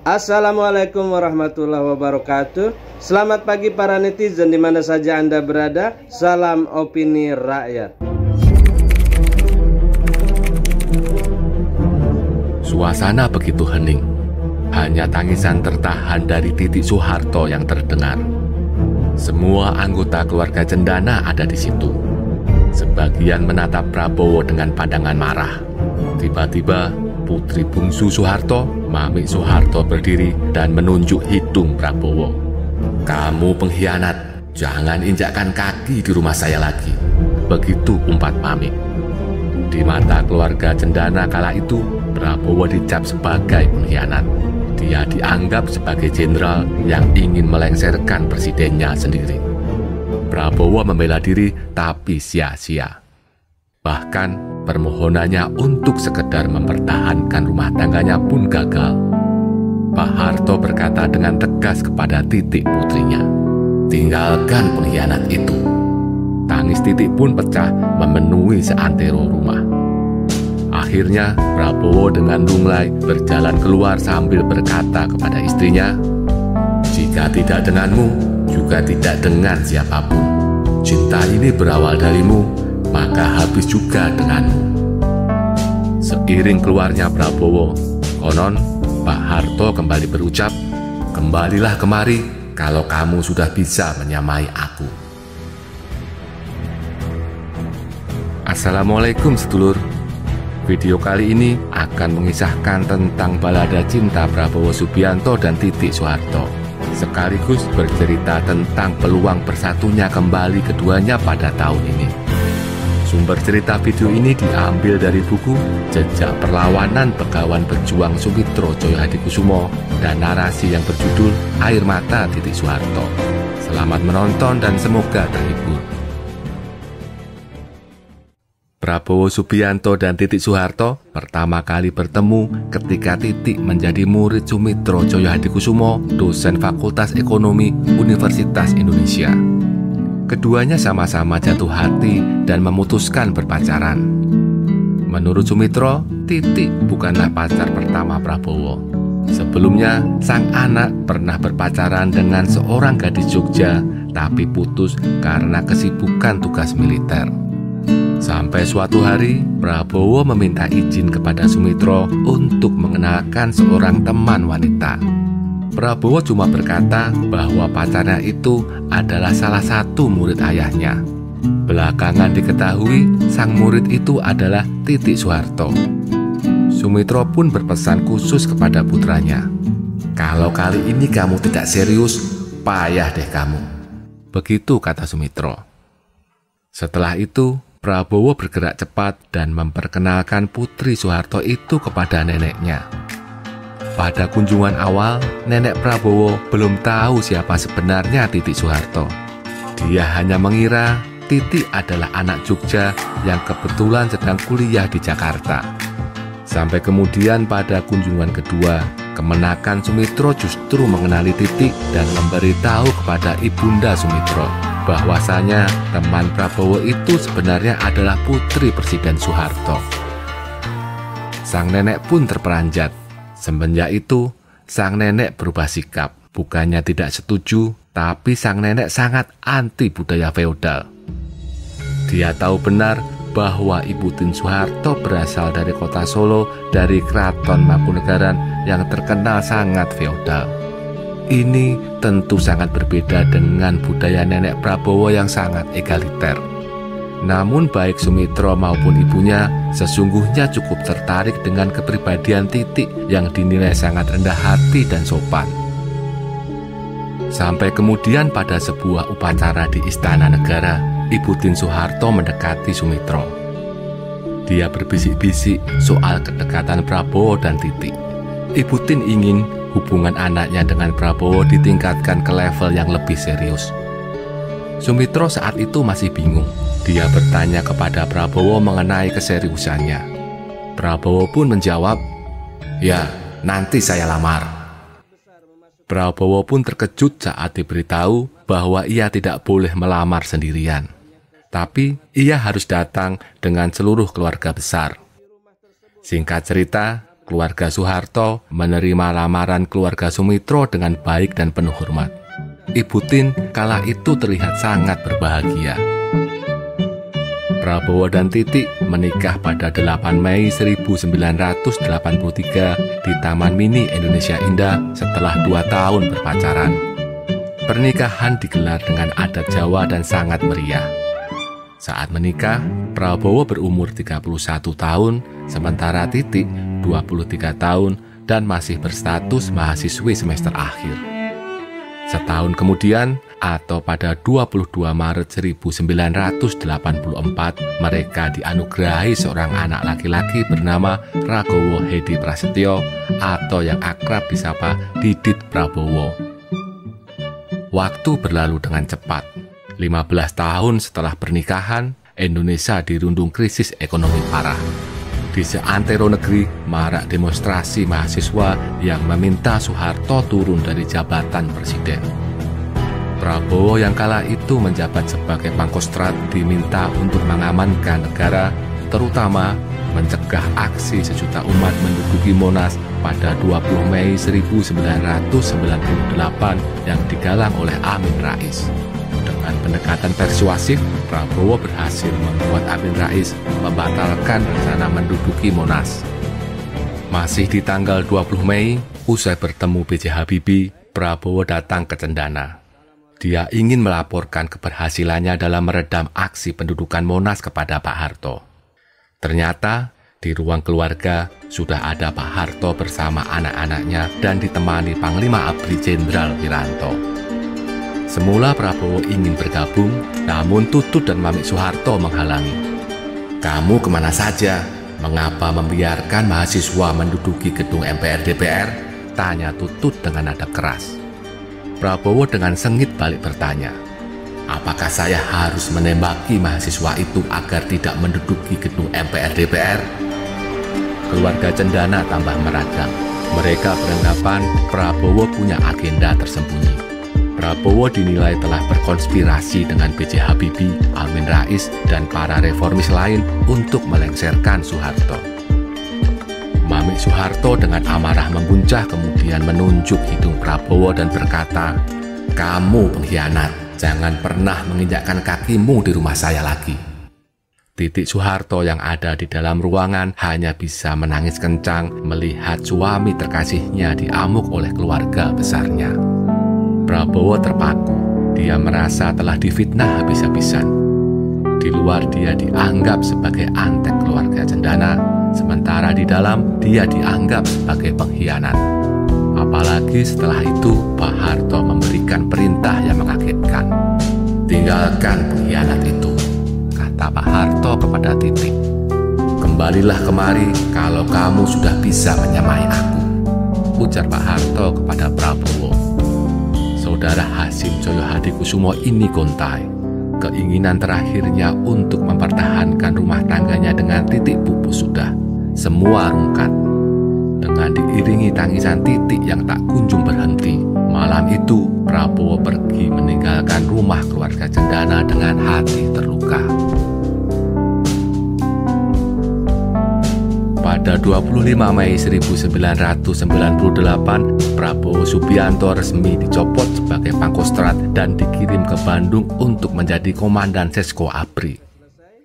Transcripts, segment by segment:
Assalamualaikum warahmatullahi wabarakatuh. Selamat pagi para netizen di mana saja Anda berada. Salam opini rakyat. Suasana begitu hening. Hanya tangisan tertahan dari Titik Soeharto yang terdengar. Semua anggota keluarga cendana ada di situ. Sebagian menatap Prabowo dengan pandangan marah. Tiba-tiba putri bungsu Soeharto, Mami Soeharto berdiri dan menunjuk hidung Prabowo. "Kamu pengkhianat, jangan injakkan kaki di rumah saya lagi." Begitu umpat Mami. Di mata keluarga cendana kala itu, Prabowo dicap sebagai pengkhianat. Dia dianggap sebagai jenderal yang ingin melengsarkan presidennya sendiri. Prabowo membela diri tapi sia-sia. Bahkan permohonannya untuk sekedar mempertahankan rumah tangganya pun gagal. Pak Harto berkata dengan tegas kepada Titik putrinya, "Tinggalkan pengkhianat itu." Tangis Titik pun pecah memenuhi seantero rumah. Akhirnya Prabowo dengan lunglai berjalan keluar sambil berkata kepada istrinya, "Jika tidak denganmu, juga tidak dengan siapapun. Cinta ini berawal darimu, maka habis juga denganmu." Seiring keluarnya Prabowo, konon Pak Harto kembali berucap, "Kembalilah kemari kalau kamu sudah bisa menyamai aku." Assalamualaikum sedulur. Video kali ini akan mengisahkan tentang balada cinta Prabowo Subianto dan Titik Soeharto, sekaligus bercerita tentang peluang bersatunya kembali keduanya pada tahun ini. Sumber cerita video ini diambil dari buku Jejak Perlawanan Begawan Pejuang Sumitro Djoyohadikusumo dan narasi yang berjudul Air Mata Titik Soeharto. Selamat menonton dan semoga terhibur. Prabowo Subianto dan Titik Soeharto pertama kali bertemu ketika Titik menjadi murid Sumitro Djoyohadikusumo, dosen Fakultas Ekonomi Universitas Indonesia. Keduanya sama-sama jatuh hati dan memutuskan berpacaran. Menurut Sumitro, Titik bukanlah pacar pertama Prabowo. Sebelumnya, sang anak pernah berpacaran dengan seorang gadis Jogja, tapi putus karena kesibukan tugas militer. Sampai suatu hari, Prabowo meminta izin kepada Sumitro untuk mengenalkan seorang teman wanita. Prabowo cuma berkata bahwa pacarnya itu adalah salah satu murid ayahnya. Belakangan diketahui sang murid itu adalah Titik Soeharto. Sumitro pun berpesan khusus kepada putranya, "Kalau kali ini kamu tidak serius, payah deh kamu." Begitu kata Sumitro. Setelah itu, Prabowo bergerak cepat dan memperkenalkan putri Soeharto itu kepada neneknya. Pada kunjungan awal, nenek Prabowo belum tahu siapa sebenarnya Titik Soeharto. Dia hanya mengira Titik adalah anak Jogja yang kebetulan sedang kuliah di Jakarta. Sampai kemudian pada kunjungan kedua, kemenakan Sumitro justru mengenali Titik dan memberitahu kepada ibunda Sumitro bahwasanya teman Prabowo itu sebenarnya adalah putri Presiden Soeharto. Sang nenek pun terperanjat. Semenjak itu, sang nenek berubah sikap. Bukannya tidak setuju, tapi sang nenek sangat anti budaya feodal. Dia tahu benar bahwa Ibu Tien Soeharto berasal dari kota Solo, dari Keraton Mangkunegaran yang terkenal sangat feodal. Ini tentu sangat berbeda dengan budaya nenek Prabowo yang sangat egaliter. Namun baik Sumitro maupun ibunya sesungguhnya cukup tertarik dengan kepribadian Titik yang dinilai sangat rendah hati dan sopan. Sampai kemudian pada sebuah upacara di Istana Negara, Ibu Tien Soeharto mendekati Sumitro. Dia berbisik-bisik soal kedekatan Prabowo dan Titik. Ibu Tien ingin hubungan anaknya dengan Prabowo ditingkatkan ke level yang lebih serius. Sumitro saat itu masih bingung. Dia bertanya kepada Prabowo mengenai keseriusannya. Prabowo pun menjawab, "Ya, nanti saya lamar." Prabowo pun terkejut saat diberitahu bahwa ia tidak boleh melamar sendirian. Tapi ia harus datang dengan seluruh keluarga besar. Singkat cerita, keluarga Soeharto menerima lamaran keluarga Sumitro dengan baik dan penuh hormat. Ibu Tin kala itu terlihat sangat berbahagia. Prabowo dan Titik menikah pada 8 Mei 1983 di Taman Mini Indonesia Indah setelah 2 tahun berpacaran. Pernikahan digelar dengan adat Jawa dan sangat meriah. Saat menikah, Prabowo berumur 31 tahun, sementara Titik 23 tahun dan masih berstatus mahasiswi semester akhir. Setahun kemudian, atau pada 22 Maret 1984, mereka dianugerahi seorang anak laki-laki bernama Ragowo Hedi Prasetyo atau yang akrab disapa Didit Prabowo. Waktu berlalu dengan cepat. 15 tahun setelah pernikahan, Indonesia dirundung krisis ekonomi parah. Di seantero negeri, marak demonstrasi mahasiswa yang meminta Soeharto turun dari jabatan presiden. Prabowo yang kala itu menjabat sebagai Pangkostrat diminta untuk mengamankan negara, terutama mencegah aksi sejuta umat menduduki Monas pada 20 Mei 1998 yang digalang oleh Amin Rais. Dengan pendekatan persuasif, Prabowo berhasil membuat Amin Rais membatalkan rencana menduduki Monas. Masih di tanggal 20 Mei, usai bertemu B.J. Habibie, Prabowo datang ke Cendana. Dia ingin melaporkan keberhasilannya dalam meredam aksi pendudukan Monas kepada Pak Harto. Ternyata, di ruang keluarga sudah ada Pak Harto bersama anak-anaknya dan ditemani Panglima ABRI Jenderal Wiranto. Semula Prabowo ingin bergabung, namun Tutut dan Mamik Soeharto menghalangi. "Kamu kemana saja? Mengapa membiarkan mahasiswa menduduki gedung MPR DPR?" tanya Tutut dengan nada keras. Prabowo dengan sengit balik bertanya, "Apakah saya harus menembaki mahasiswa itu agar tidak menduduki gedung MPR DPR?" Keluarga Cendana tambah meradang. Mereka beranggapan Prabowo punya agenda tersembunyi. Prabowo dinilai telah berkonspirasi dengan B.J. Habibie, Amin Rais, dan para reformis lain untuk melengsarkan Soeharto. Mamik Soeharto dengan amarah membuncah kemudian menunjuk hidung Prabowo dan berkata, "Kamu pengkhianat, jangan pernah menginjakkan kakimu di rumah saya lagi." Titik Soeharto yang ada di dalam ruangan hanya bisa menangis kencang melihat suami terkasihnya diamuk oleh keluarga besarnya. Prabowo terpaku, dia merasa telah difitnah habis-habisan. Di luar dia dianggap sebagai antek keluarga Cendana, sementara di dalam dia dianggap sebagai pengkhianat. Apalagi setelah itu Pak Harto memberikan perintah yang mengagetkan. "Tinggalkan pengkhianat itu," kata Pak Harto kepada Titik. "Kembalilah kemari kalau kamu sudah bisa menyamai aku," ujar Pak Harto kepada Prabowo. Saudara Hasim Joyo Hadikusumo ini gontai. Keinginan terakhirnya untuk mempertahankan rumah tangganya dengan Titik pupus sudah. Semua rungkat. Dengan diiringi tangisan Titik yang tak kunjung berhenti, malam itu Prabowo pergi meninggalkan rumah keluarga Cendana dengan hati terluka. Pada 25 Mei 1998, Prabowo Subianto resmi dicopot sebagai Pangkostrat dan dikirim ke Bandung untuk menjadi Komandan Sesko ABRI.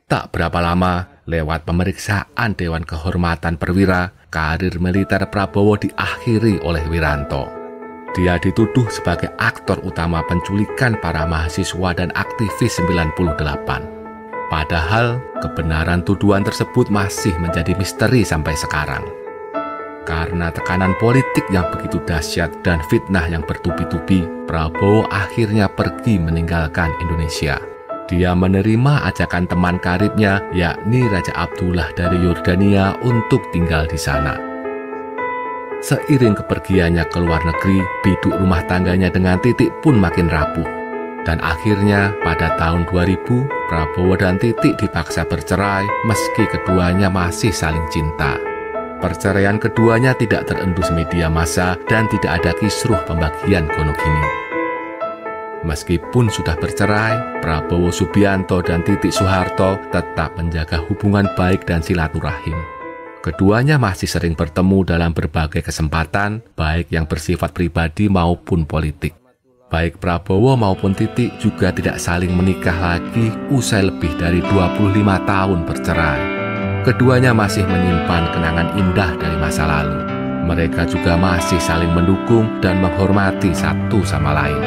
Tak berapa lama, lewat pemeriksaan Dewan Kehormatan Perwira, karir militer Prabowo diakhiri oleh Wiranto. Dia dituduh sebagai aktor utama penculikan para mahasiswa dan aktivis 98. Padahal, kebenaran tuduhan tersebut masih menjadi misteri sampai sekarang. Karena tekanan politik yang begitu dahsyat dan fitnah yang bertubi-tubi, Prabowo akhirnya pergi meninggalkan Indonesia. Dia menerima ajakan teman karibnya, yakni Raja Abdullah dari Yordania, untuk tinggal di sana. Seiring kepergiannya ke luar negeri, biduk rumah tangganya dengan Titik pun makin rapuh. Dan akhirnya pada tahun 2000, Prabowo dan Titik dipaksa bercerai meski keduanya masih saling cinta. Perceraian keduanya tidak terendus media massa dan tidak ada kisruh pembagian gonogini. Meskipun sudah bercerai, Prabowo Subianto dan Titik Soeharto tetap menjaga hubungan baik dan silaturahim. Keduanya masih sering bertemu dalam berbagai kesempatan, baik yang bersifat pribadi maupun politik. Baik Prabowo maupun Titik juga tidak saling menikah lagi usai lebih dari 25 tahun bercerai. Keduanya masih menyimpan kenangan indah dari masa lalu. Mereka juga masih saling mendukung dan menghormati satu sama lain.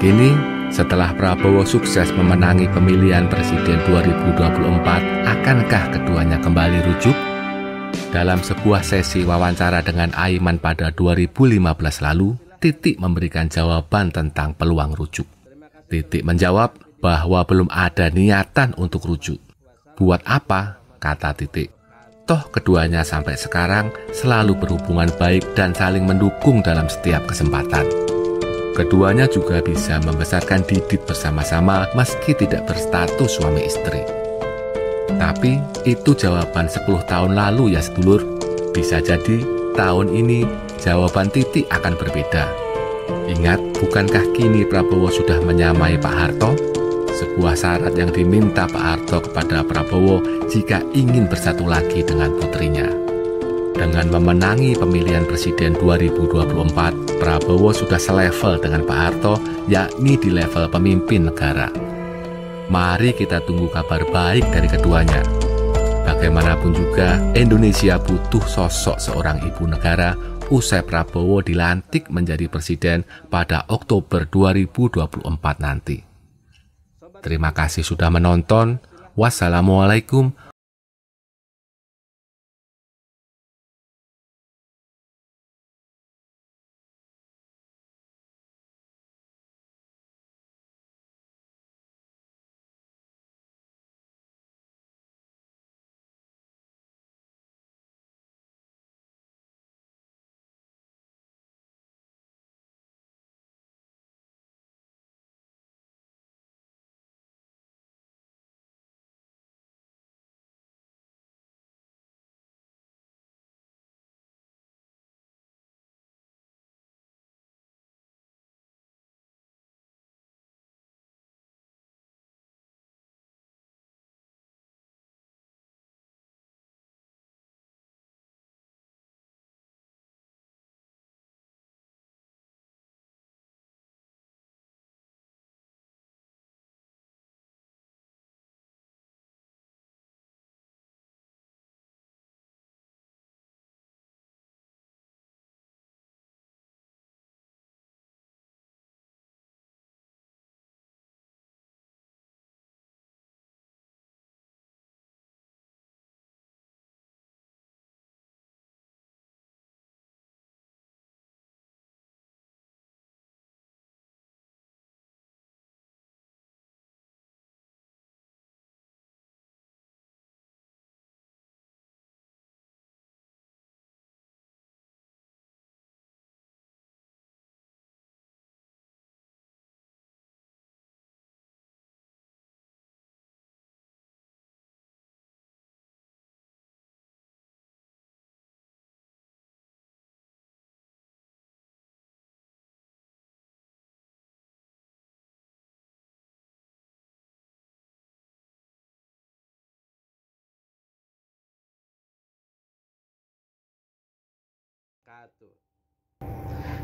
Kini, setelah Prabowo sukses memenangi pemilihan presiden 2024, akankah keduanya kembali rujuk? Dalam sebuah sesi wawancara dengan Aiman pada 2015 lalu, Titik memberikan jawaban tentang peluang rujuk. Titik menjawab bahwa belum ada niatan untuk rujuk. Buat apa? Kata Titik. Toh keduanya sampai sekarang selalu berhubungan baik dan saling mendukung dalam setiap kesempatan. Keduanya juga bisa membesarkan Didit bersama-sama meski tidak berstatus suami istri. Tapi itu jawaban 10 tahun lalu ya sedulur. Bisa jadi tahun ini jawaban Titik akan berbeda. Ingat, bukankah kini Prabowo sudah menyamai Pak Harto? Sebuah syarat yang diminta Pak Harto kepada Prabowo jika ingin bersatu lagi dengan putrinya. Dengan memenangi pemilihan presiden 2024, Prabowo sudah selevel dengan Pak Harto, yakni di level pemimpin negara. Mari kita tunggu kabar baik dari keduanya. Bagaimanapun juga, Indonesia butuh sosok seorang ibu negara usai Prabowo dilantik menjadi presiden pada Oktober 2024 nanti. Terima kasih sudah menonton. Wassalamualaikum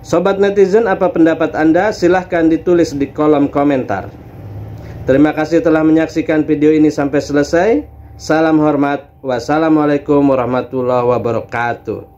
Sobat netizen, apa pendapat Anda? Silahkan ditulis di kolom komentar. Terima kasih telah menyaksikan video ini sampai selesai. Salam hormat. Wassalamualaikum warahmatullahi wabarakatuh.